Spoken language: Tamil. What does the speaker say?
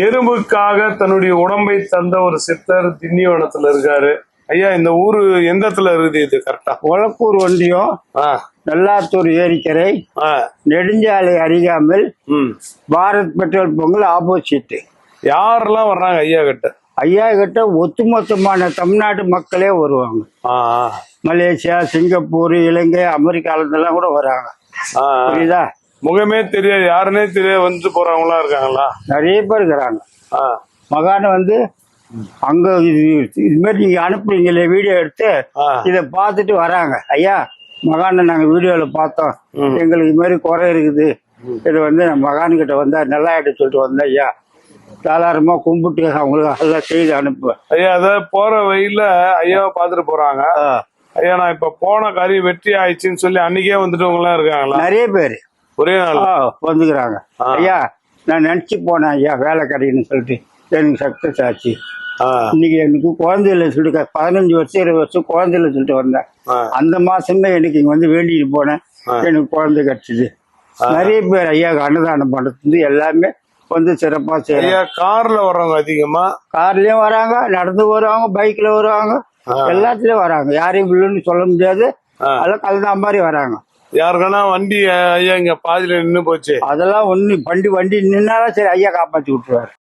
எறும்புக்காக தன்னுடைய உடம்பை தந்த ஒரு சித்தர் திண்டிவனத்துல இருக்காரு. ஐயா, இந்த ஊரு எந்த இடத்துல இருக்குது? இது கரெக்டா ஒலக்கூர் ஒன்றியம், நல்லாத்தூர் ஏரிக்கரை, நெடுஞ்சாலை அருகாமல், பாரத் பெட்ரோல் பங்க் ஆப்போசிட். யாரெல்லாம் வர்றாங்க ஐயா கிட்ட? ஐயா கிட்ட ஒட்டுமொத்தமான தமிழ்நாட்டு மக்களே வருவாங்க. மலேசியா, சிங்கப்பூர், இலங்கை, அமெரிக்கால இருந்தெல்லாம் கூட வராங்க. புரியுதா? முகமே தெரியாது, யாருன்னே தெரியாது வந்து போறவங்களா இருக்காங்களா? நிறைய பேர் இருக்கிறாங்க. மகான வந்து அங்க இது மாதிரி நீங்க அனுப்புறீங்களே வீடியோ எடுத்து இத பார்த்துட்டு வராங்க. ஐயா, மகான நாங்க வீடியோல பார்த்தோம், எங்களுக்கு இது மாதிரி குறை இருக்குது, இது வந்து மகான் கிட்ட வந்தா நல்லா ஆயிட்டு சொல்லிட்டு வந்தேன். ஐயா சாதாரணமா கும்பிட்டு அவங்களுக்கு எல்லாம் செய்து அனுப்புவேன். ஐயா, அதாவது போற வழியில ஐயாவை பார்த்துட்டு போறாங்க. ஐயா, நான் இப்ப போன காரியம் வெற்றி ஆயிடுச்சுன்னு சொல்லி அன்னைக்கே வந்துட்டவங்க எல்லாம் இருக்காங்களா? நிறைய பேர் ஒரே நாள் வந்துக்கிறாங்க. ஐயா, நான் நினைச்சு போனேன் ஐயா வேலை கிடைக்குன்னு சொல்லிட்டு எனக்கு சக்சஸ் ஆச்சு. இன்னைக்கு எனக்கு குழந்தையில சொல்லிட்டு 15 வருஷம் 20 வருஷம் குழந்தையில சொல்லிட்டு வந்தேன். அந்த மாசமே எனக்கு இங்க வந்து வேண்டிட்டு போனேன், எனக்கு குழந்தை கிடைச்சது. நிறைய பேர் ஐயா அன்னதானம் பண்றது எல்லாமே வந்து சிறப்பா செய்யறாங்க. கார்ல வர்றவங்க அதிகமா கார்லயும் வராங்க, நடந்து வருவாங்க, பைக்ல வருவாங்க, எல்லாத்துலயும் வராங்க. யாரையும் இல்லைன்னு சொல்ல முடியாது, அதெல்லாம் கலந்தா மாதிரி வராங்க. யாருக்கானா வண்டி ஐயா இங்க பாதியில நின்னு போச்சு, அதெல்லாம் ஒண்ணு வண்டி நின்னாலும் சரி ஐயா காப்பாத்தி விட்டுருவாரு.